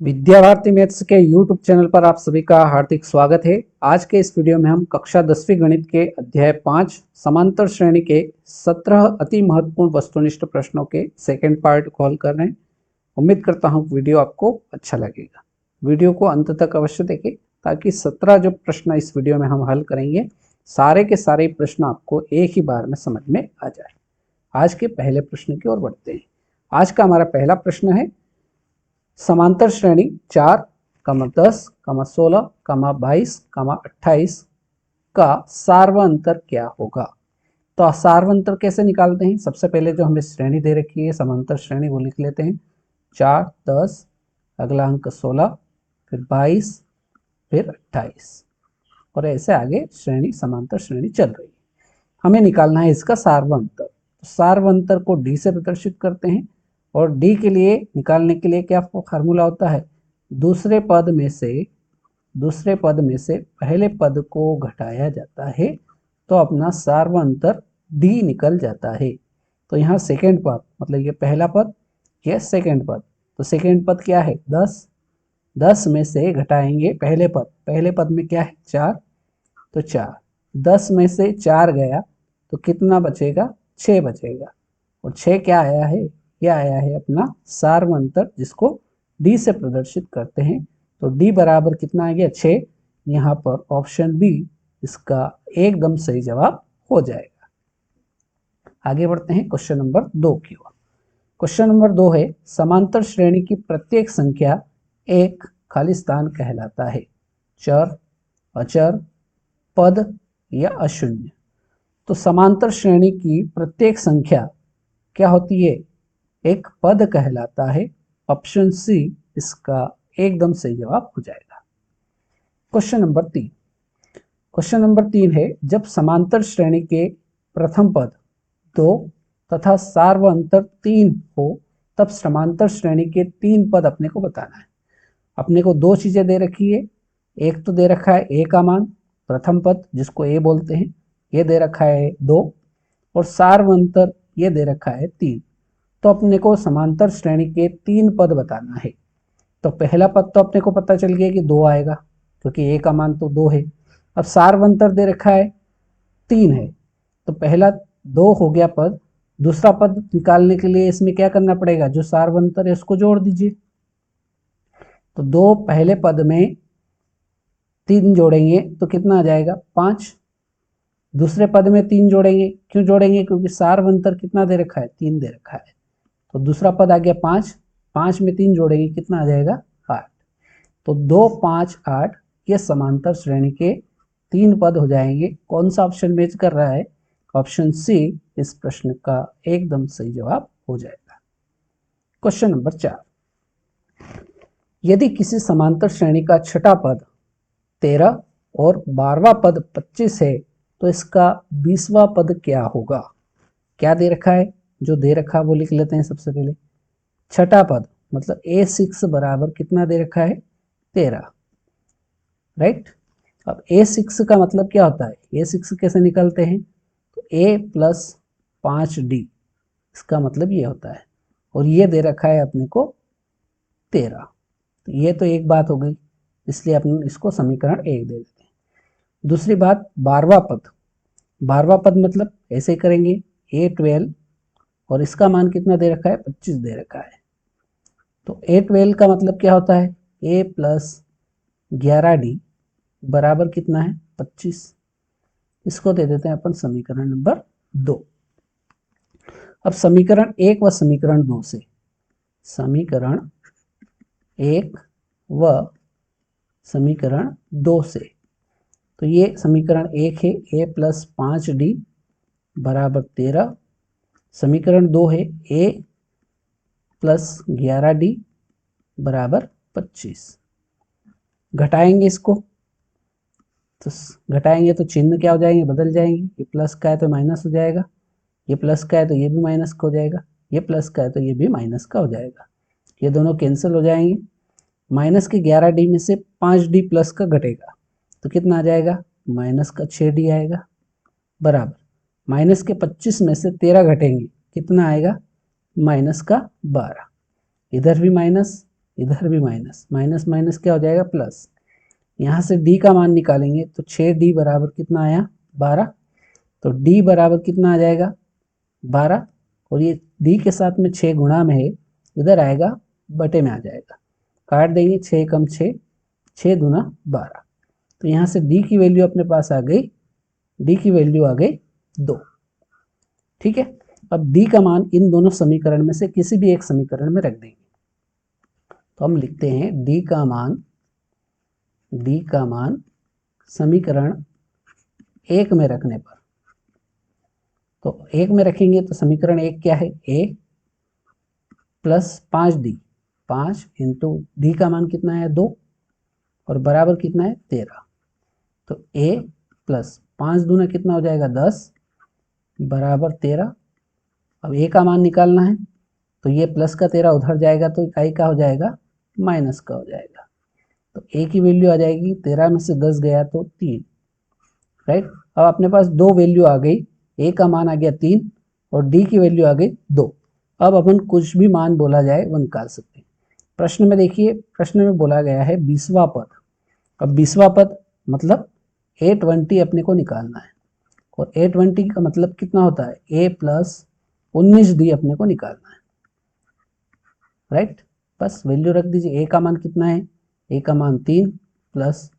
Vidya Bharati maths के YouTube channel पर आप सभी का हार्दिक स्वागत है। आज के इस वीडियो में हम कक्षा 10वीं गणित के अध्याय 5 समांतर श्रेणी के 17 अति महत्वपूर्ण वस्तुनिष्ठ प्रश्नों के सेकंड पार्ट को हल कर रहे हैं। उम्मीद करता हूं वीडियो आपको अच्छा लगेगा। वीडियो को अंत तक अवश्य देखें ताकि 17 जो प्रश्न इस वीडियो में हम हल करेंगे सारे के सारे प्रश्न आपको एक ही बार में समझ में आ जाए। आज के पहले प्रश्न की ओर बढ़ते हैं। आज का हमारा पहला प्रश्न है समांतर श्रेणी 4, 10, 16, 22, 28 का सार्वअंतर क्या होगा। तो सार्वअंतर कैसे निकालते हैं। सबसे पहले जो हमें श्रेणी दे रखी है समांतर श्रेणी वो लिख लेते हैं। 4, 10, अगला अंक 16, फिर 22, फिर 28 और ऐसे आगे श्रेणी समांतर श्रेणी चल रही है। हमें निकालना है इसका सार्वअंतर। तो सार्वअंतर को डी से प्रदर्शित करते हैं और डी के लिए निकालने के लिए क्या फार्मूला होता है, दूसरे पद में से पहले पद को घटाया जाता है तो अपना सार्वअंतर डी निकल जाता है। तो यहाँ सेकेंड पद मतलब ये पहला पद, ये सेकेंड पद। तो सेकेंड पद क्या है 10, 10 में से घटाएंगे पहले पद में क्या है 4, तो 4, 10 में से 4 गया तो कितना बचेगा 6 बचेगा और 6 क्या आया है, क्या आया है अपना सार्वअंतर जिसको डी से प्रदर्शित करते हैं। तो डी बराबर कितना आ गया 6। यहाँ पर ऑप्शन बी इसका एकदम सही जवाब हो जाएगा। आगे बढ़ते हैं क्वेश्चन नंबर 2 की ओर। क्वेश्चन नंबर 2 है समांतर श्रेणी की प्रत्येक संख्या एक खाली स्थान कहलाता है, चर, अचर, पद या अशून्य। तो समांतर श्रेणी की प्रत्येक संख्या क्या होती है, एक पद कहलाता है। ऑप्शन सी इसका एकदम सही जवाब हो जाएगा। क्वेश्चन नंबर 3 है जब समांतर श्रेणी के प्रथम पद 2 तथा सार्वअंतर 3 हो तब समांतर श्रेणी के 3 पद अपने को बताना है। अपने को दो चीजें दे रखी है, एक तो दे रखा है ए का मान प्रथम पद जिसको ए बोलते हैं, ये दे रखा है 2 और सार्वअंतर ये दे रखा है 3। तो अपने को समांतर श्रेणी के 3 पद बताना है। तो पहला पद तो अपने को पता चल गया कि 2 आएगा क्योंकि ए का मान तो 2 है। अब सार्वअंतर दे रखा है 3 है तो पहला 2 हो गया पद। दूसरा पद निकालने के लिए इसमें क्या करना पड़ेगा, जो सार्वअंतर है उसको जोड़ दीजिए। तो 2 पहले पद में 3 जोड़ेंगे तो कितना आ जाएगा 5। दूसरे पद में 3 जोड़ेंगे, क्यों जोड़ेंगे, क्योंकि सार्वअंतर कितना दे रखा है 3 दे रखा है। तो दूसरा पद आ गया 5, 5 में 3 जोड़ेंगे कितना आ जाएगा 8। तो 2, 5, 8 ये समांतर श्रेणी के 3 पद हो जाएंगे। कौन सा ऑप्शन मैच कर रहा है, ऑप्शन सी इस प्रश्न का एकदम सही जवाब हो जाएगा। क्वेश्चन नंबर 4, यदि किसी समांतर श्रेणी का छठा पद 13 और 12वां पद 25 है तो इसका 20वां पद क्या होगा। क्या दे रखा है, जो दे रखा है वो लिख लेते हैं। सबसे पहले छठा पद मतलब A6 बराबर कितना दे रखा है 13, राइट। अब A6 का मतलब क्या होता है, A6 कैसे निकलते हैं, तो A प्लस 5D इसका मतलब ये होता है और ये दे रखा है अपने को 13। तो ये तो एक बात हो गई, इसलिए अपन इसको समीकरण 1 दे देते हैं। दूसरी बात 12वां पद मतलब ऐसे करेंगे A12 और इसका मान कितना दे रखा है 25 दे रखा है। तो A12 का मतलब क्या होता है, A प्लस 11D बराबर कितना है 25। इसको दे देते हैं अपन समीकरण नंबर 2। अब समीकरण 1 व समीकरण 2 से, समीकरण 1 व समीकरण 2 से, तो ये समीकरण 1 है A प्लस 5D बराबर 13, समीकरण 2 है A प्लस 11D बराबर 25। घटाएंगे इसको, तो घटाएंगे तो चिन्ह क्या हो जाएंगे, बदल जाएंगे। ये प्लस का है तो माइनस हो जाएगा, ये प्लस का है तो ये भी माइनस का हो जाएगा, ये प्लस का है तो ये भी माइनस का हो जाएगा। ये दोनों कैंसिल हो जाएंगे। माइनस के 11D में से 5D प्लस का घटेगा तो कितना आ जाएगा, माइनस का 6D आएगा बराबर माइनस के 25 में से 13 घटेंगे कितना आएगा, माइनस का 12। इधर भी माइनस इधर भी माइनस, माइनस माइनस क्या हो जाएगा प्लस। यहाँ से d का मान निकालेंगे तो 6d बराबर कितना आया 12, तो d बराबर कितना आ जाएगा 12, और ये d के साथ में 6 गुणा में है, इधर आएगा बटे में आ जाएगा, काट देंगे 6 कम 6, 6 दूना 12, तो यहाँ से d की वैल्यू अपने पास आ गई, d की वैल्यू आ गई 2। ठीक है, अब d का मान इन दोनों समीकरण में से किसी भी एक समीकरण में रख देंगे, तो हम लिखते हैं d का मान समीकरण 1 में रखने पर, तो 1 में रखेंगे तो समीकरण 1 क्या है, a plus 5d, 5 into d का मान कितना है 2 और बराबर कितना है 13, तो a प्लस 5 दूना कितना हो जाएगा 10 बराबर 13। अब a का मान निकालना है, तो ये प्लस का 13 उधर जाएगा तो i का हो जाएगा माइनस का हो जाएगा, तो a की वैल्यू आ जाएगी 13 में से 10 गया तो 3, राइट। अब अपने पास दो वैल्यू आ गई, a का मान आ गया 3 और d की वैल्यू आ गई 2। अब अपन कुछ भी मान बोला जाए वो निकाल सकते हैं। प्रश्न में देखिए, प्रश्न में बोला गया है 20वां पद, अब 20वां पद मतलब a20 अपने को निकालना है, और a20 का मतलब कितना होता है a प्लस 19d अपने को निकालना है, राइट। बस वैल्यू रख दीजिए, a का मान कितना है, a का मान 3 प्लस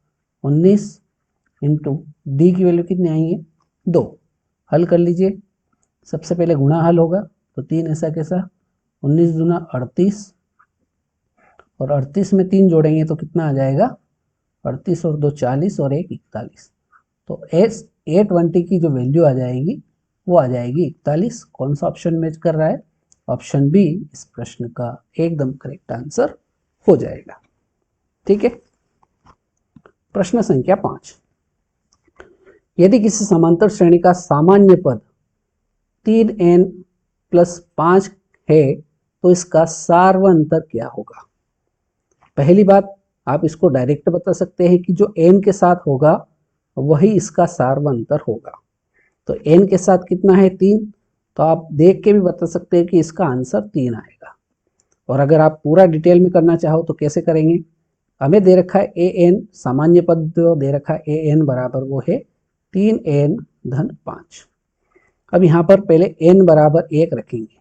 19 इंटू डी की वैल्यू कितनी आएंगे 2, हल कर लीजिए। सबसे पहले गुणा हल होगा, तो 3 ऐसा कैसा, 19 दूना 38, और 38 में 3 जोड़ेंगे तो कितना आ जाएगा 38 और 2 40 और 1 41, तो A20 की जो वैल्यू आ जाएगी वो आ जाएगी 41। कौन सा ऑप्शन मैच कर रहा है, ऑप्शन बी इस प्रश्न का एकदम करेक्ट आंसर हो जाएगा। ठीक है, प्रश्न संख्या 5, यदि किसी समांतर श्रेणी का सामान्य पद 3n प्लस 5 है तो इसका सार्वअंतर क्या होगा। पहली बात, आप इसको डायरेक्ट बता सकते हैं कि जो n के साथ होगा वही इसका सार्वअंतर होगा, तो n के साथ कितना है 3, तो आप देख के भी बता सकते हैं कि इसका आंसर 3 आएगा। और अगर आप पूरा डिटेल में करना चाहो तो कैसे करेंगे, हमें दे रखा है an, सामान्य पद जो दे रखा है an बराबर वो है 3n धन 5। अब यहाँ पर पहले n बराबर 1 रखेंगे,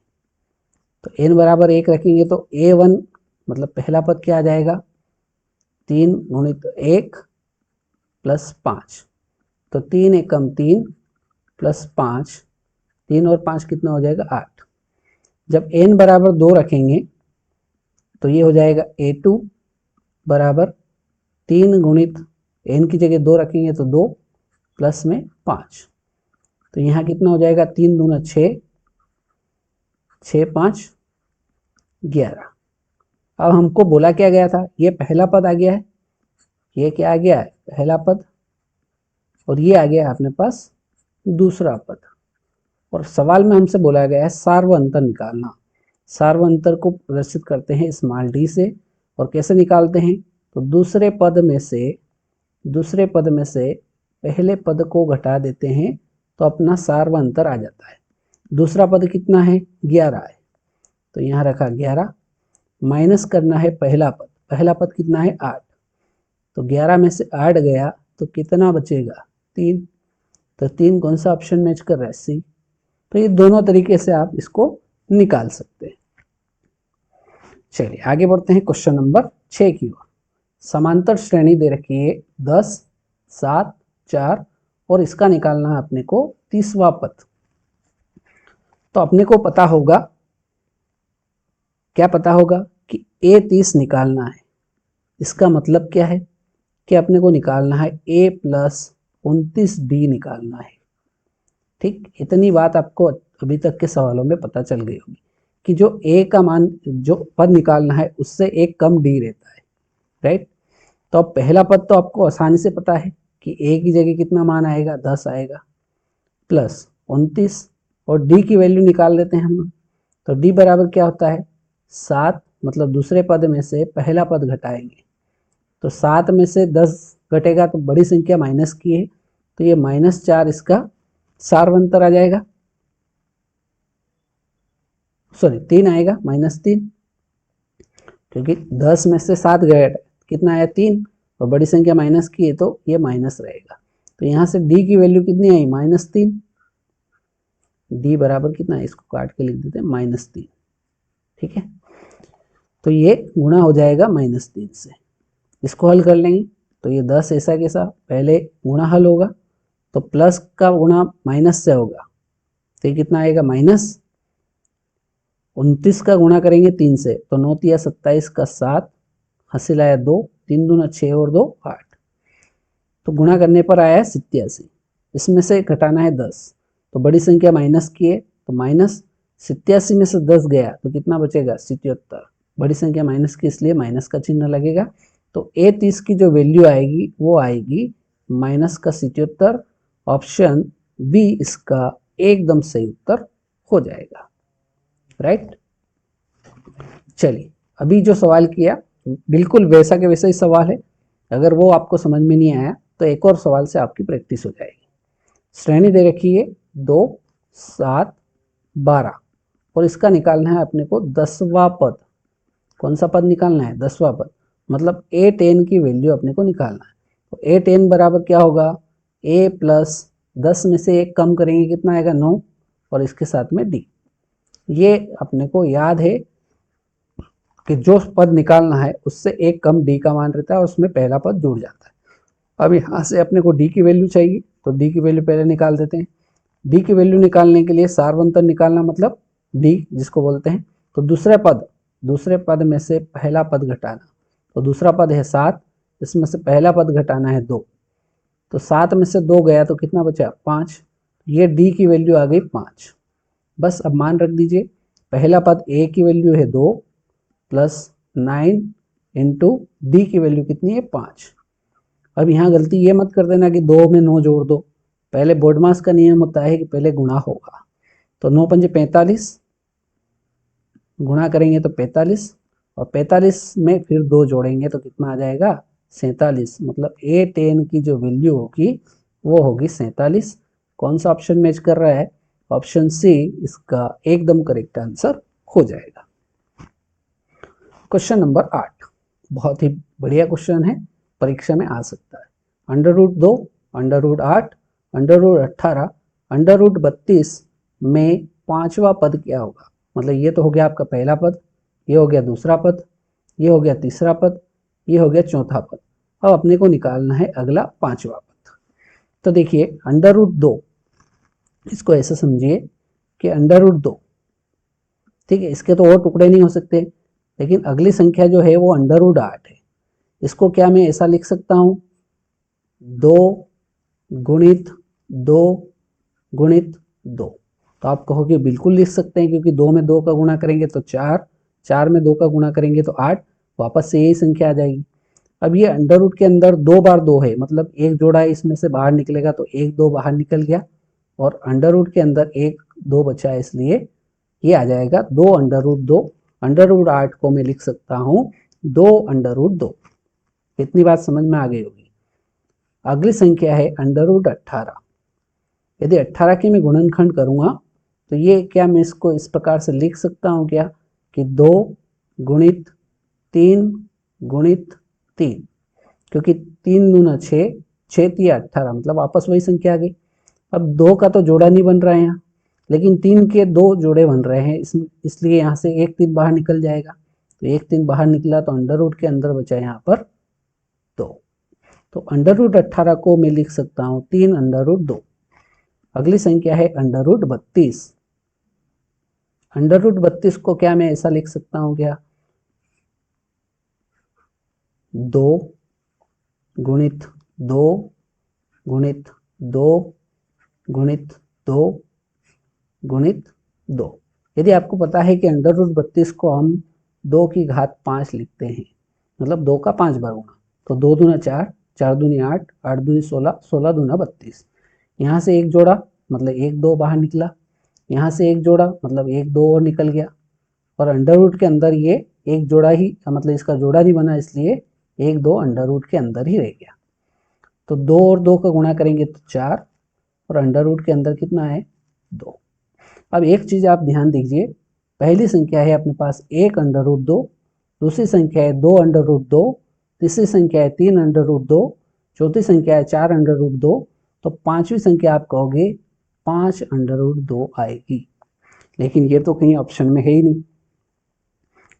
तो n बराबर 1 रखेंगे तो a1 मतलब पहला पद क्या आ जाएगा 3 गुणित 1 प्लस 5, तो 3 एकम 3 प्लस 5, 3 और 5 कितना हो जाएगा 8। जब n बराबर 2 रखेंगे तो ये हो जाएगा a2 बराबर 3 गुणित n की जगह 2 रखेंगे तो 2 प्लस में 5, तो यहाँ कितना हो जाएगा 3 दूना 6, 6 5 11। अब हमको बोला क्या गया था, ये पहला पद आ गया है, ये क्या आ गया है पहला पद, और ये आ गया अपने पास दूसरा पद, और सवाल में हमसे बोला गया है सार्वअंतर निकालना। सार्वअंतर को प्रदर्शित करते हैं स्मॉल डी से, और कैसे निकालते हैं, तो दूसरे पद में से पहले पद को घटा देते हैं तो अपना सार्वअंतर आ जाता है। दूसरा पद कितना है 11 है, तो यहाँ रखा 11, माइनस करना है पहला पद कितना है 8, तो 11 में से 8 गया तो कितना बचेगा 3, तो 3 कौन सा ऑप्शन मैच कर रहा है सी। तो ये दोनों तरीके से आप इसको निकाल सकते हैं। चलिए आगे बढ़ते हैं क्वेश्चन नंबर 6 की ओर। समांतर श्रेणी दे रखी है 10 7 4 और इसका निकालना है अपने को 30वां पद। तो अपने को पता होगा, क्या पता होगा कि a30 निकालना है। इसका मतलब क्या है कि अपने को निकालना है a प्लस 29d निकालना है। ठीक, इतनी बात आपको अभी तक के सवालों में पता चल गई होगी कि जो a का मान जो पद निकालना है उससे एक कम d रहता है, राइट। तो अब पहला पद तो आपको आसानी से पता है कि a की जगह कितना मान आएगा 10 आएगा प्लस 29, और d की वैल्यू निकाल देते हैं हम, तो d बराबर क्या होता है 7, मतलब दूसरे पद में से पहला पद घटाएंगे, तो 7 में से 10 घटेगा तो बड़ी संख्या माइनस की है, तो ये -4 इसका सार्वअंतर आ जाएगा, सॉरी 3 आएगा -3, क्योंकि 10 में से 7 गया, कितना आया 3, और बड़ी संख्या माइनस की है तो ये माइनस रहेगा। तो यहाँ से डी की वैल्यू कितनी आई, -3। डी बराबर कितना है, इसको काट के लिख देते हैं -3, ठीक है। तो ये गुणा हो जाएगा -3 से। इसको हल कर लेंगे तो ये 10 ऐसा कैसा, पहले गुणा हल होगा तो प्लस का गुणा माइनस से होगा, तो ये कितना आएगा -29 का गुणा करेंगे 3 से तो 9 तिया 27 का 7, हासिल आया 2, 3 दूना 6 और 2 8, तो गुणा करने पर आया 87। इसमें से घटाना है 10, तो बड़ी संख्या माइनस की है तो -87 में से 10 गया तो कितना बचेगा 77। बड़ी संख्या माइनस की इसलिए माइनस का चिन्ह लगेगा। तो A30 की जो वैल्यू आएगी वो आएगी -77। ऑप्शन बी इसका एकदम सही उत्तर हो जाएगा, राइट। चलिए अभी जो सवाल किया बिल्कुल वैसा के वैसा ही सवाल है, अगर वो आपको समझ में नहीं आया तो एक और सवाल से आपकी प्रैक्टिस हो जाएगी। श्रेणी दे रखी है 2 7 12 और इसका निकालना है अपने को 10वां पद। कौन सा पद निकालना है, 10वां पद, मतलब A10 की वैल्यू अपने को निकालना है। तो A10 बराबर क्या होगा, A प्लस 10 में से 1 कम करेंगे कितना आएगा 9 और इसके साथ में D। ये अपने को याद है कि जो पद निकालना है उससे 1 कम D का मान रहता है और उसमें पहला पद जुड़ जाता है। अब यहाँ से अपने को D की वैल्यू चाहिए तो D की वैल्यू पहले निकाल देते हैं। D की वैल्यू निकालने के लिए सार्वंतर निकालना मतलब D जिसको बोलते हैं। तो दूसरे पद में से पहला पद घटाना, तो दूसरा पद है 7, इसमें से पहला पद घटाना है 2, तो 7 में से 2 गया तो कितना बचा 5, ये D की वैल्यू आ गई 5। बस अब मान रख दीजिए, पहला पद A की वैल्यू है 2 प्लस 9 इंटू D की वैल्यू कितनी है 5। अब यहाँ गलती ये मत कर देना कि 2 में 9 जोड़ दो, पहले बोर्डमास का नियम होता है कि पहले गुणा होगा। तो 9 पंजे 45, गुणा करेंगे तो 45 और 45 में फिर 2 जोड़ेंगे तो कितना आ जाएगा 47। मतलब A10 की जो वैल्यू होगी वो होगी 47। कौन सा ऑप्शन मैच कर रहा है, ऑप्शन सी इसका एकदम करेक्ट आंसर हो जाएगा। क्वेश्चन नंबर 8 बहुत ही बढ़िया क्वेश्चन है, परीक्षा में आ सकता है। √2, √8, √18, √32 में 5वां पद क्या होगा। मतलब ये तो हो गया आपका पहला पद, ये हो गया दूसरा पद, ये हो गया तीसरा पद, ये हो गया चौथा पद। अब अपने को निकालना है अगला 5वां पद। तो देखिए √2, इसको ऐसे समझिए कि √2, ठीक है, इसके तो और टुकड़े नहीं हो सकते, लेकिन अगली संख्या जो है वो √8 है। इसको क्या मैं ऐसा लिख सकता हूं, 2 गुणित 2 गुणित 2। तो आप कहोगे बिल्कुल लिख सकते हैं, क्योंकि 2 में 2 का गुणा करेंगे तो 4, 4 में 2 का गुणा करेंगे तो 8, वापस से यही संख्या आ जाएगी। अब ये अंडर रूट के अंदर 2 बार 2 है, मतलब एक जोड़ा है इसमें से बाहर निकलेगा तो 1 2 बाहर निकल गया, और अंडर रूट के अंदर 1 2 बचा है, इसलिए ये आ जाएगा 2 √2। √8 को मैं लिख सकता हूँ 2 √2। इतनी बात समझ में आ गई होगी। अगली संख्या है √18। यदि 18 की मैं गुणनखंड करूंगा तो ये क्या मैं इसको इस प्रकार से लिख सकता हूं क्या कि 2 गुणित 3 गुणित 3, क्योंकि 3 दूना 6, 6 तिया 18, मतलब वापस वही संख्या आ गई। अब 2 का तो जोड़ा नहीं बन रहा है यहाँ, लेकिन 3 के 2 जोड़े बन रहे हैं, इसलिए यहाँ से 1 3 बाहर निकल जाएगा। तो 1 3 बाहर निकला तो अंडर रूट के अंदर बचा यहाँ पर 2। तो √18 को मैं लिख सकता हूँ 3 √2। अगली संख्या है √32। √32 को क्या मैं ऐसा लिख सकता हूँ क्या, 2 गुणित 2 गुणित 2 गुणित 2 गुणित 2। यदि आपको पता है कि √32 को हम 2 की घात 5 लिखते हैं, मतलब 2 का 5 बार गुणा, तो 2 दूना 4, 4 दूनी 8, 8 दूनी 16, 16 दूना 32। यहाँ से एक जोड़ा मतलब 1 2 बाहर निकला, यहाँ से एक जोड़ा मतलब 1 2 और निकल गया, और अंडर रूट के अंदर ये एक जोड़ा ही, मतलब इसका जोड़ा नहीं बना, इसलिए 1 2 अंडर रूट के अंदर ही रह गया। तो 2 और 2 का गुणा करेंगे तो 4, और अंडर रूट के अंदर कितना है 2। अब एक चीज आप ध्यान दीजिए, पहली संख्या है अपने पास 1 √2, दूसरी संख्या है 2 अंडर रूट 2, तीसरी संख्या है 3 अंडर रूट 2, चौथी संख्या है 4 अंडर रूट 2, तो पांचवी संख्या आप कहोगे 5 अंडर रूट 2 आएगी। लेकिन ये तो कहीं ऑप्शन में है ही नहीं,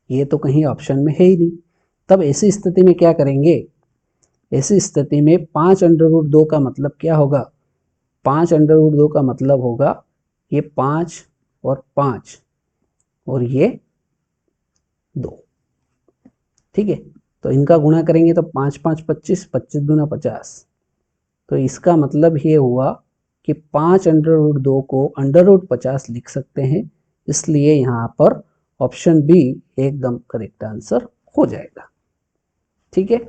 ये तो कहीं ऑप्शन में है ही नहीं। तब ऐसी स्थिति में क्या करेंगे? ऐसी स्थिति में 5 अंडर रूट 2 का मतलब क्या होगा? 5 अंडर रूट 2 का मतलब होगा ये 5 और 5 और ये 2, ठीक है। तो इनका गुणा करेंगे तो 5 5 25, 25 दूना 50। तो इसका मतलब ये हुआ कि 5 अंडर रूट 2 को अंडर रूट 50 लिख सकते हैं, इसलिए यहाँ पर ऑप्शन बी एकदम करेक्ट आंसर हो जाएगा। ठीक है,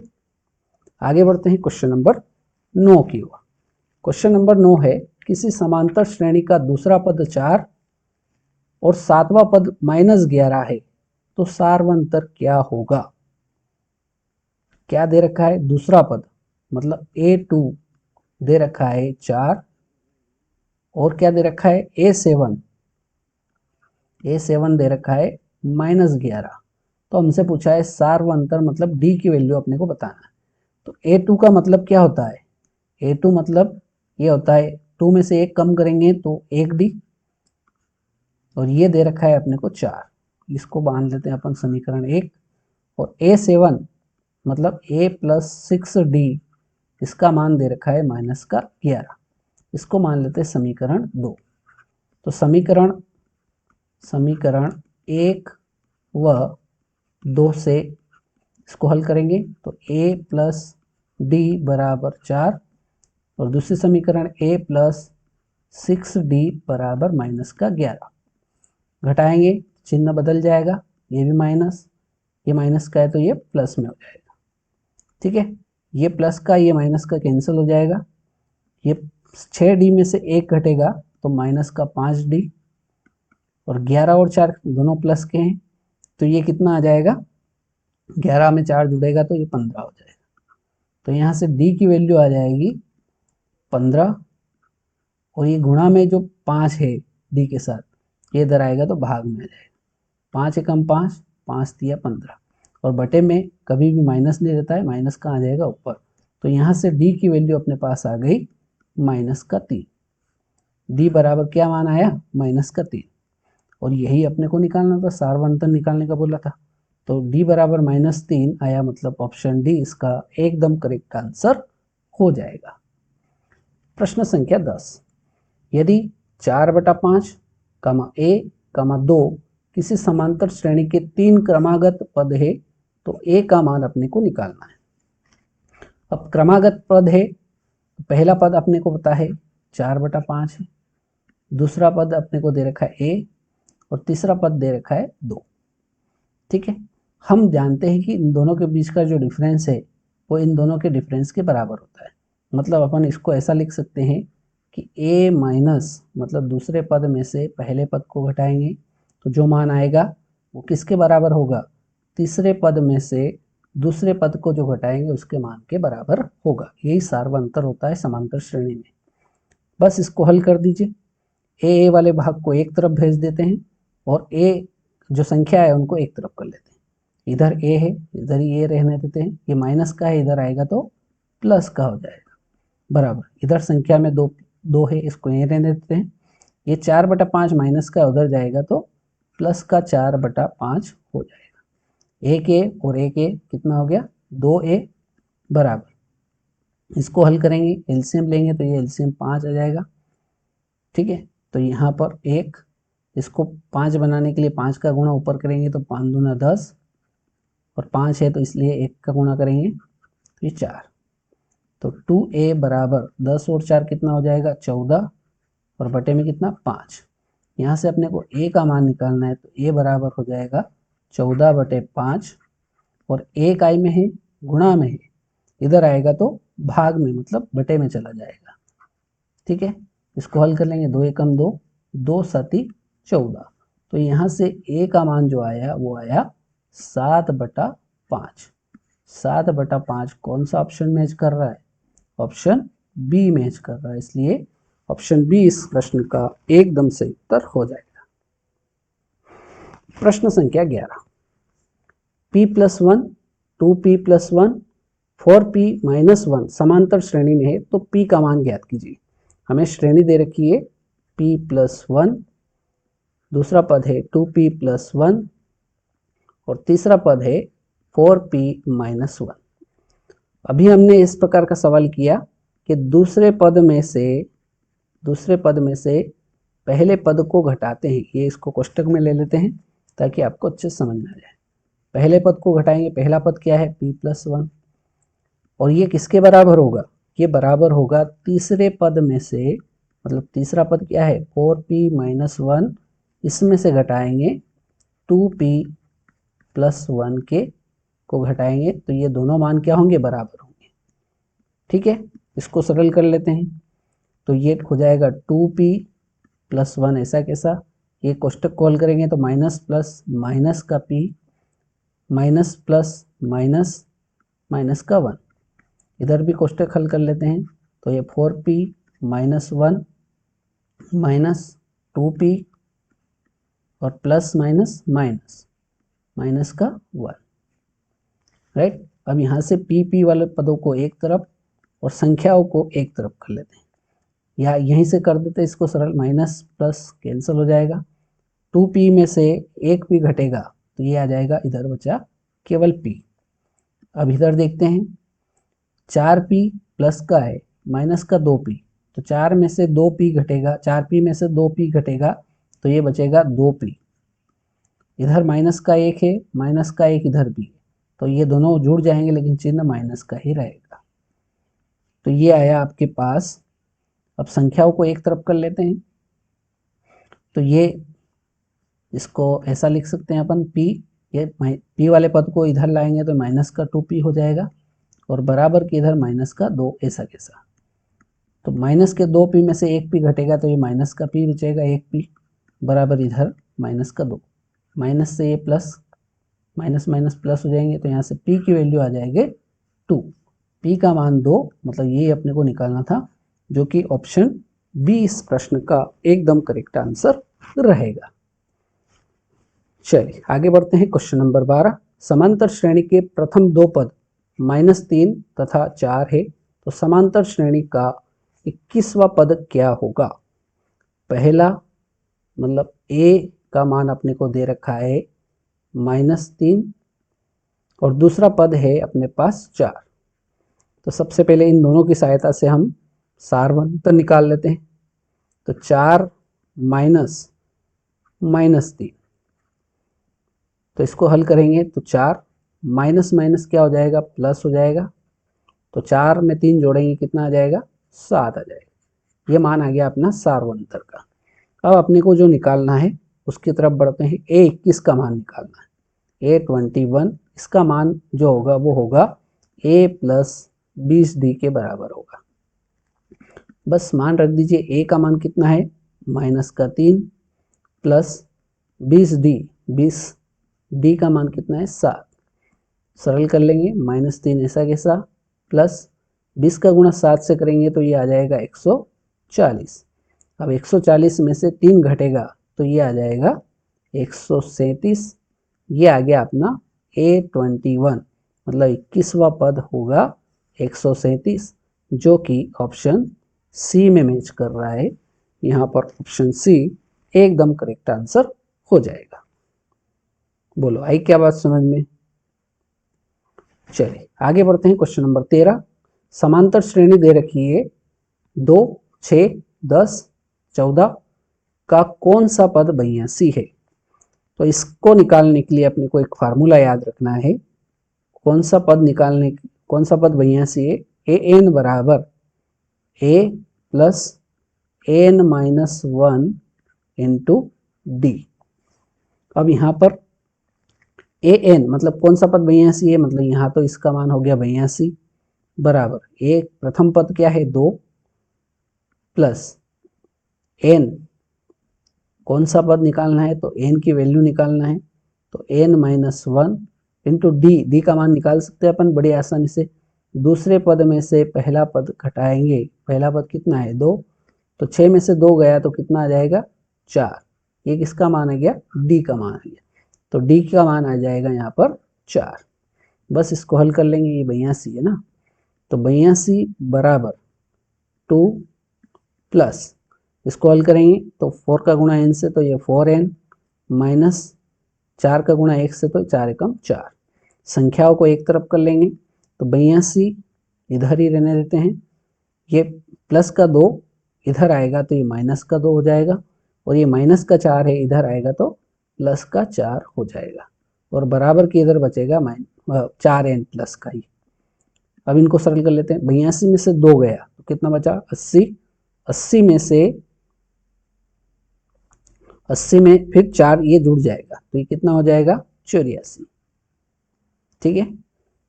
आगे बढ़ते हैं क्वेश्चन नंबर 9 की ओर। क्वेश्चन नंबर 9 है, किसी समांतर श्रेणी का दूसरा पद 4 और सातवां पद -11 है, तो सार्वंतर क्या होगा? क्या दे रखा है? दूसरा पद मतलब A2 दे रखा है 4 और क्या दे रखा है? A7 दे रखा है -11। तो हमसे पूछा है सार्वंतर मतलब D की वैल्यू अपने को बताना है। तो A2 का मतलब क्या होता है? A2 मतलब ये होता है 2 में से 1 कम करेंगे तो 1D, और ये दे रखा है अपने को 4, इसको बांध लेते हैं अपन समीकरण 1। और A7 मतलब A प्लस 6D, इसका मान दे रखा है -11, इसको मान लेते हैं समीकरण 2। तो समीकरण 1 व 2 से इसको हल करेंगे तो A प्लस D बराबर 4 और दूसरी समीकरण A प्लस 6D बराबर -11। घटाएंगे, चिन्ह बदल जाएगा, ये भी माइनस, ये माइनस का है तो ये प्लस में हो जाएगा। ठीक है, ये प्लस का ये माइनस का कैंसिल हो जाएगा, ये 6D में से 1 घटेगा तो माइनस का 5D, और 11 और 4 दोनों प्लस के हैं तो ये कितना आ जाएगा? 11 में 4 जुड़ेगा तो ये 15 हो जाएगा। तो यहाँ से D की वैल्यू आ जाएगी 15, और ये गुणा में जो 5 है D के साथ, ये इधर आएगा तो भाग में आ जाएगा। 5 एकम 5, 5 दिया 15, और बटे में कभी भी माइनस नहीं रहता है, माइनस कहाँ आ जाएगा? ऊपर। तो यहाँ से D की वैल्यू अपने पास आ गई -3। D बराबर क्या मान आया? -3, और यही अपने को निकालना था, सार्वंतर निकालने का बोला था। तो D बराबर -3 आया, मतलब ऑप्शन डी इसका एकदम करेक्ट आंसर हो जाएगा। प्रश्न संख्या 10, यदि 4/5 A 2 किसी समांतर श्रेणी के 3 क्रमागत पद है तो A का मान अपने को निकालना है। अब क्रमागत पद है, पहला पद अपने को पता है 4/5 है, दूसरा पद अपने को दे रखा है A, और तीसरा पद दे रखा है 2। ठीक है, हम जानते हैं कि इन दोनों के बीच का जो डिफरेंस है वो इन दोनों के डिफरेंस के बराबर होता है। मतलब अपन इसको ऐसा लिख सकते हैं कि A माइनस मतलब दूसरे पद में से पहले पद को घटाएंगे तो जो मान आएगा वो किसके बराबर होगा? तीसरे पद में से दूसरे पद को जो घटाएंगे उसके मान के बराबर होगा। यही सार्वंतर होता है समांतर श्रेणी में। बस इसको हल कर दीजिए, ए वाले भाग को एक तरफ भेज देते हैं और ए जो संख्या है उनको एक तरफ कर लेते हैं। इधर ए है, इधर ही ए रहने देते हैं, ये माइनस का है, इधर आएगा तो प्लस का हो जाएगा, बराबर। इधर संख्या में दो है, इसको ए रहने देते हैं। ये 4/5 माइनस का उधर जाएगा तो प्लस का 4/5 हो जाएगा। एक ए और एक ए कितना हो गया? 2A बराबर। इसको हल करेंगे, एलसीएम लेंगे तो ये एलसीएम 5 आ जाएगा। ठीक है, तो यहाँ पर एक, इसको 5 बनाने के लिए 5 का गुणा ऊपर करेंगे तो 5 दूना 10, और 5 है तो इसलिए 1 का गुणा करेंगे तो ये 4। तो 2A बराबर 10 और 4 कितना हो जाएगा? 14, और बटे में कितना? 5। यहाँ से अपने को A का मान निकालना है तो A बराबर हो जाएगा 14/5, और 1 आई में है, गुणा में है, इधर आएगा तो भाग में मतलब बटे में चला जाएगा। ठीक है, इसको हल कर लेंगे, 2 एकम 2, 2 7 14। तो यहाँ से A का मान जो आया वो आया 7/5। 7/5 कौन सा ऑप्शन मैच कर रहा है? ऑप्शन बी मैच कर रहा है, इसलिए ऑप्शन बी इस प्रश्न का एकदम सही उत्तर हो जाएगा। प्रश्न संख्या 11, p+1, 2p+1, 4p-1 समांतर श्रेणी में है तो p का मान ज्ञात कीजिए। हमें श्रेणी दे रखी है p+1, दूसरा पद है 2p+1 और तीसरा पद है 4p-1। अभी हमने इस प्रकार का सवाल किया कि दूसरे पद में से पहले पद को घटाते हैं। ये इसको कोष्टक में ले लेते हैं ताकि आपको अच्छे से समझ में आ जाए। पहले पद को घटाएंगे, पहला पद क्या है p+1 और ये किसके बराबर होगा, ये बराबर होगा तीसरे पद में से, मतलब तीसरा पद क्या है 4p-1, इसमें से घटाएंगे 2p+1 के को घटाएंगे तो ये दोनों मान क्या होंगे, बराबर होंगे। ठीक है, इसको सरल कर लेते हैं तो ये हो जाएगा 2p+1 ऐसा कैसा, ये कोष्टक को हल करेंगे तो माइनस प्लस माइनस का p, minus plus minus minus का 1, इधर भी कोष्टक हल कर लेते हैं तो ये 4p-1 माइनस 2p और प्लस माइनस माइनस माइनस का 1, राइट। अब यहाँ से p वाले पदों को एक तरफ और संख्याओं को एक तरफ कर लेते हैं, या यहीं से कर देते हैं इसको सरल, माइनस प्लस कैंसिल हो जाएगा, 2p में से एक p घटेगा तो ये आ जाएगा, इधर बचा केवल p। अब इधर देखते हैं 4p प्लस का है माइनस का 2p, तो 4 में से 2p घटेगा, 4p में से 2p घटेगा तो ये बचेगा 2p। इधर माइनस का 1 है, माइनस का 1 इधर भी, तो ये दोनों जुड़ जाएंगे लेकिन चिन्ह माइनस का ही रहेगा। तो ये आया आपके पास। अब संख्याओं को एक तरफ कर लेते हैं तो ये इसको ऐसा लिख सकते हैं अपन p, ये p वाले पद को इधर लाएंगे तो माइनस का 2p हो जाएगा और बराबर के इधर माइनस का 2 ऐसा कैसा, तो माइनस के 2p में से 1p घटेगा तो ये माइनस का p बचेगा 1p बराबर इधर माइनस का 2, माइनस से ये प्लस, माइनस माइनस प्लस हो जाएंगे तो यहाँ से p की वैल्यू आ जाएगी 2, p का मान 2, मतलब ये अपने को निकालना था जो कि ऑप्शन बी इस प्रश्न का एकदम करेक्ट आंसर रहेगा। चलिए आगे बढ़ते हैं। क्वेश्चन नंबर 12, समांतर श्रेणी के प्रथम दो पद -3 तथा 4 है तो समांतर श्रेणी का 21वां पद क्या होगा। पहला मतलब a का मान अपने को दे रखा है -3 और दूसरा पद है अपने पास 4। तो सबसे पहले इन दोनों की सहायता से हम सारवंतर निकाल लेते हैं। तो 4 माइनस -3, तो इसको हल करेंगे तो 4 माइनस माइनस क्या हो जाएगा, प्लस हो जाएगा। तो 4 में 3 जोड़ेंगे कितना आ जाएगा, 7 आ जाएगा। ये मान आ गया अपना सारवंतर का। अब अपने को जो निकालना है उसकी तरफ बढ़ते हैं। A21 का मान निकालना है, A21 इसका मान जो होगा वो होगा A + 20D के बराबर होगा। बस मान रख दीजिए। A का मान कितना है -3 प्लस 20D का मान कितना है 7। सरल कर लेंगे, -3 ऐसा कैसा प्लस 20 का गुणा 7 से करेंगे तो ये आ जाएगा 140। अब 140 में से 3 घटेगा तो ये आ जाएगा 137। ये आ गया अपना A21, मतलब 21वां पद होगा 137, जो कि ऑप्शन सी में मैच कर रहा है। यहाँ पर ऑप्शन सी एकदम करेक्ट आंसर हो जाएगा। बोलो आई क्या बात समझ में। चलिए आगे बढ़ते हैं। क्वेश्चन नंबर 13, समांतर श्रेणी दे रखी है 2, 6, 10, 14 का कौन सा पद 82 है। तो इसको निकालने के लिए अपने को एक फार्मूला याद रखना है। कौन सा पद 82 है, an बराबर a + n-1 इंटू d। अब यहाँ पर an मतलब कौन सा पद 82 है, मतलब यहाँ तो इसका मान हो गया 82 बराबर एक प्रथम पद क्या है 2 प्लस n, कौन सा पद निकालना है तो n की वैल्यू निकालना है तो n-1 इंटू d का मान निकाल सकते हैं अपन बड़ी आसानी से। दूसरे पद में से पहला पद घटाएंगे, पहला पद कितना है 2, तो 6 में से 2 गया तो कितना आ जाएगा 4। ये किसका मान आ गया, d का मान आ गया। तो d का मान आ जाएगा यहाँ पर 4। बस इसको हल कर लेंगे, ये 82 है ना, तो 82 बराबर 2 प्लस इसको हल करेंगे तो 4 का गुणा n से तो ये 4n माइनस 4 का गुणा 1 से तो 4 एकम 4। संख्याओं को एक तरफ कर लेंगे तो 82 इधर ही रहने देते हैं, ये प्लस का 2 इधर आएगा तो ये माइनस का 2 हो जाएगा, और ये माइनस का 4 है इधर आएगा तो प्लस का 4 हो जाएगा, और बराबर के इधर बचेगा 4n प्लस का ही। अब इनको सरल कर लेते हैं, 82 में से 2 गया तो कितना बचा 80, 80 में से 80 में फिर 4 ये जुड़ जाएगा तो ये कितना हो जाएगा 84। ठीक है,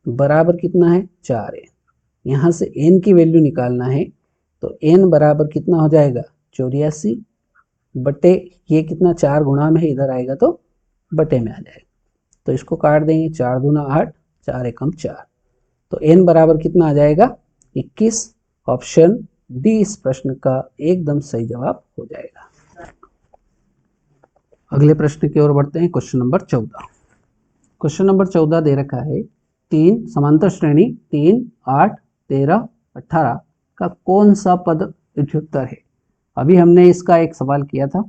बराबर कितना है 4n। यहाँ से n की वैल्यू निकालना है तो n बराबर कितना हो जाएगा 84 बटे ये कितना 4 गुणा में है इधर आएगा तो बटे में आ जाएगा, तो इसको काट देंगे 4 दूना 8 4 एकम 4, तो n बराबर कितना आ जाएगा 21। ऑप्शन डी इस प्रश्न का एकदम सही जवाब हो जाएगा। अगले प्रश्न की ओर बढ़ते हैं, क्वेश्चन नंबर 14। क्वेश्चन नंबर 14 दे रखा है 3 समांतर श्रेणी 3 8 13 18 का कौन सा पद इत्युत्तर है। अभी हमने इसका एक सवाल किया था,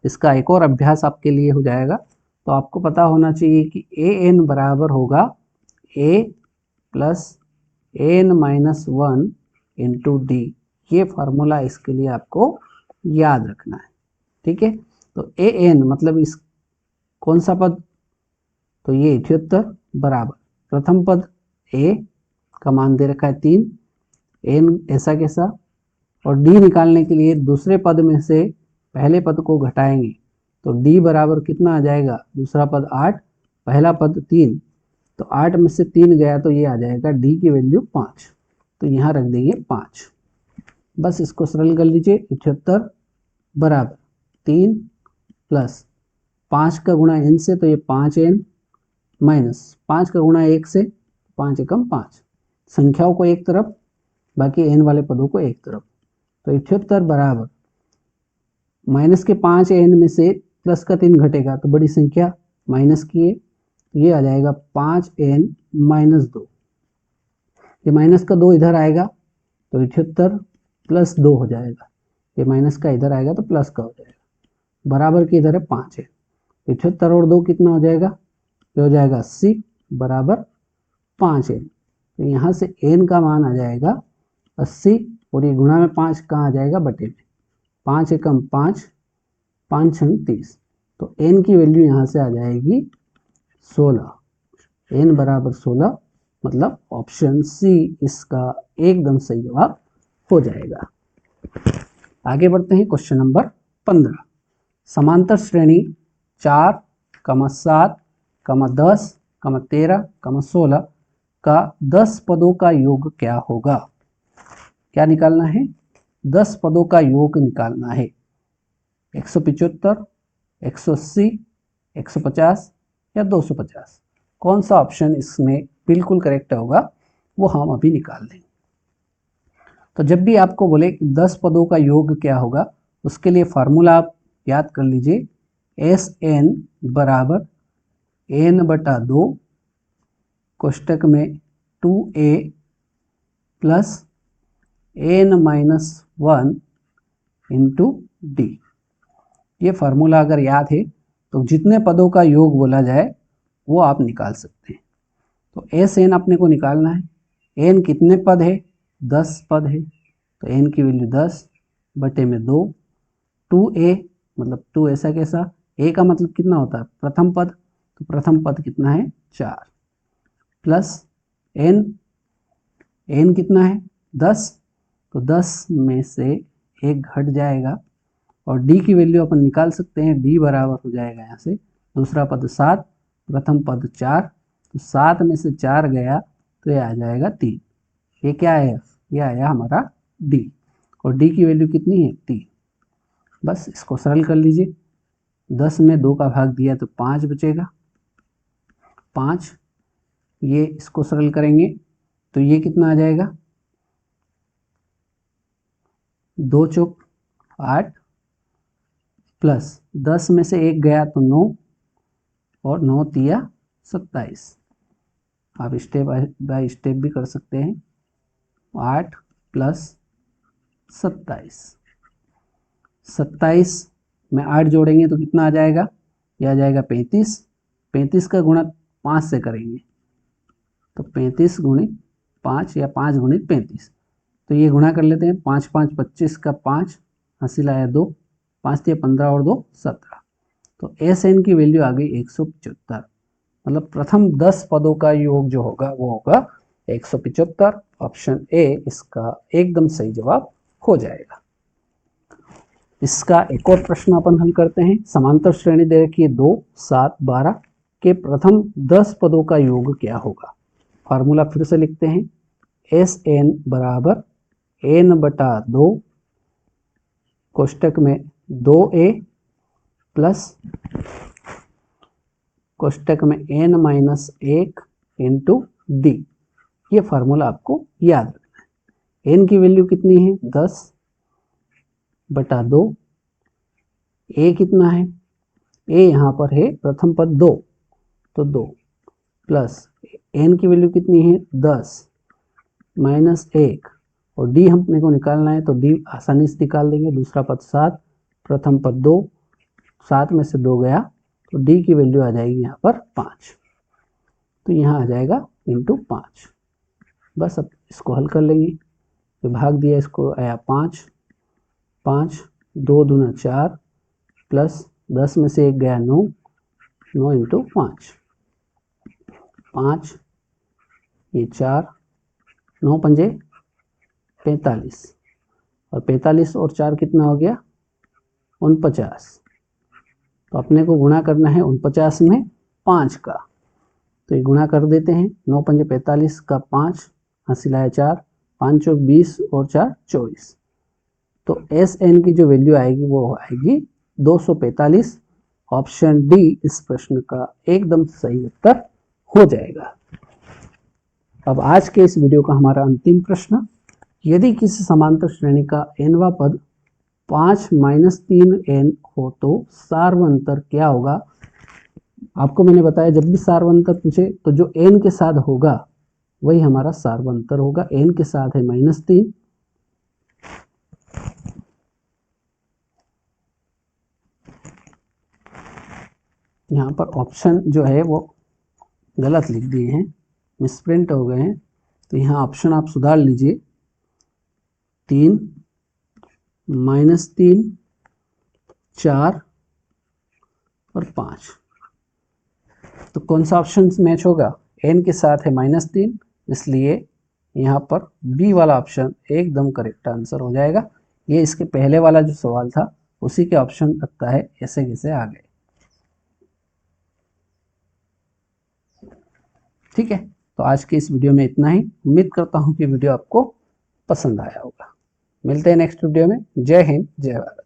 इसका एक और अभ्यास आपके लिए हो जाएगा। तो आपको पता होना चाहिए कि ए एन बराबर होगा a plus N minus 1 into D. ये फार्मूला इसके लिए आपको याद रखना है। ठीक है, तो ए एन मतलब इस कौन सा पद, तो ये 78 बराबर प्रथम पद ए का मान दे रखा है 3, एन ऐसा कैसा, और डी निकालने के लिए दूसरे पद में से पहले पद को घटाएंगे तो डी बराबर कितना आ जाएगा, दूसरा पद 8 पहला पद 3, तो 8 में से 3 गया तो ये आ जाएगा डी की वैल्यू 5, तो यहाँ रख देंगे 5। बस इसको सरल कर लीजिए, 78 बराबर 3 प्लस 5 का गुणा n से तो ये 5n माइनस 5 का गुणा 1 से 5 एकम 5, संख्याओं को एक तरफ बाकी n वाले पदों को एक तरफ, तो 78 बराबर माइनस के 5n में से प्लस का 3 घटेगा तो बड़ी संख्या माइनस की है, तो ये आ जाएगा 5n माइनस 2, ये माइनस का 2 इधर आएगा तो 78 प्लस 2 हो जाएगा, ये माइनस का इधर आएगा तो प्लस का हो जाएगा, बराबर के इधर है 5 है, 78 और 2 कितना हो जाएगा, ये हो जाएगा 80 बराबर 5n, तो यहाँ से n का मान आ जाएगा 80 और ये गुणा में 5 कहाँ आ जाएगा बटे में, 5 एकम 5 5 छंग 30, तो n की वैल्यू यहाँ से आ जाएगी 16, n बराबर 16, मतलब ऑप्शन सी इसका एकदम सही जवाब हो जाएगा। आगे बढ़ते हैं, क्वेश्चन नंबर 15। समांतर श्रेणी 4, 7, 10, 13, 16 का 10 पदों का योग क्या होगा। क्या निकालना है, 10 पदों का योग निकालना है। 175, 180, 150 या 250, कौन सा ऑप्शन इसमें बिल्कुल करेक्ट होगा वो हम अभी निकाल लेंगे। तो जब भी आपको बोले कि 10 पदों का योग क्या होगा, उसके लिए फार्मूला आप याद कर लीजिए, एस एन बराबर एन बटा 2 कोष्टक में 2a plus N minus 1 into D. ये फार्मूला अगर याद है तो जितने पदों का योग बोला जाए वो आप निकाल सकते हैं। तो एस एन अपने को निकालना है, एन कितने पद है, 10 पद है, तो एन की वैल्यू 10 बटे में 2, 2a मतलब 2 ऐसा कैसा, ए का मतलब कितना होता है प्रथम पद, तो प्रथम पद कितना है 4, प्लस एन, एन कितना है 10, तो 10 में से 1 घट जाएगा, और डी की वैल्यू अपन निकाल सकते हैं, डी बराबर हो जाएगा यहाँ से दूसरा पद 7 प्रथम पद 4, तो 7 में से 4 गया तो ये आ जाएगा 3, ये क्या है, ये आया हमारा डी, और डी की वैल्यू कितनी है 3। बस इसको सरल कर लीजिए, 10 में 2 का भाग दिया तो 5 बचेगा, 5, ये इसको सरल करेंगे तो ये कितना आ जाएगा, 2 चौक 8 प्लस 10 में से 1 गया तो 9 और 9 तिया 27, आप स्टेप बाय स्टेप भी कर सकते हैं। 8 + 27, 27 में 8 जोड़ेंगे तो कितना आ जाएगा, यह आ जाएगा 35। 35 का गुणा 5 से करेंगे तो 35 गुणित 5 या 5 गुणित 35, तो ये गुणा कर लेते हैं। 5 5 25 का 5, हासिल लाया 2, 5 दिया 15 और 2 17, तो SN की वैल्यू आ गई 175। मतलब प्रथम 10 पदों का योग जो होगा वो होगा 175। ऑप्शन ए इसका एकदम सही जवाब हो जाएगा। इसका एक और प्रश्न अपन हल करते हैं। समांतर श्रेणी दे रखी है 2 7 12 के प्रथम 10 पदों का योग क्या होगा। फार्मूला फिर से लिखते हैं। SN बराबर n/2 कोष्टक में 2a प्लस कोष्टक में n-1 इंटू डी। ये फार्मूला आपको याद रखना है। n की वैल्यू कितनी है 10/2, a कितना है, a यहाँ पर है प्रथम पद 2, तो 2 प्लस n की वैल्यू कितनी है 10 -1 और d हमने को निकालना है तो d आसानी से निकाल देंगे। दूसरा पद 7, प्रथम पद 2, 7 में से 2 गया तो d की वैल्यू आ जाएगी यहाँ पर 5, तो यहाँ आ जाएगा इंटू 5। बस अब इसको हल कर लेंगे। विभाग दिया इसको आया 5, 5 2 दूना 4 प्लस 10 में से 1 गया 9, 9 इंटू 5, 5 ये 4, 9 पंजे 45 और 45 और 4 कितना हो गया 49। तो अपने को गुणा करना है 49 में 5 का, तो ये गुणा कर देते हैं। 9 पंजे 45 का 5, हासिल आया 4, 5 चौक 20 और 4 24, तो SN की जो वैल्यू आएगी वो आएगी 245। ऑप्शन डी इस प्रश्न का एकदम सही उत्तर हो जाएगा। अब आज के इस वीडियो का हमारा अंतिम प्रश्न, यदि किसी समांतर श्रेणी का nवां पद 5 - 3n हो तो सार्वंतर क्या होगा। आपको मैंने बताया जब भी सार्वंतर पूछे तो जो n के साथ होगा वही हमारा सार्वंतर होगा। n के साथ है -3, यहाँ पर ऑप्शन जो है वो गलत लिख दिए हैं, मिसप्रिंट हो गए हैं, तो यहाँ ऑप्शन आप सुधार लीजिए। 3 -3 4 और 5, तो कौन सा ऑप्शन मैच होगा, n के साथ है -3, इसलिए यहाँ पर बी वाला ऑप्शन एकदम करेक्ट आंसर हो जाएगा। ये इसके पहले वाला जो सवाल था उसी के ऑप्शन लगता है ऐसे कैसे आ गए। ठीक है, तो आज के इस वीडियो में इतना ही। उम्मीद करता हूँ कि वीडियो आपको पसंद आया होगा। मिलते हैं नेक्स्ट वीडियो में। जय हिंद, जय भारत।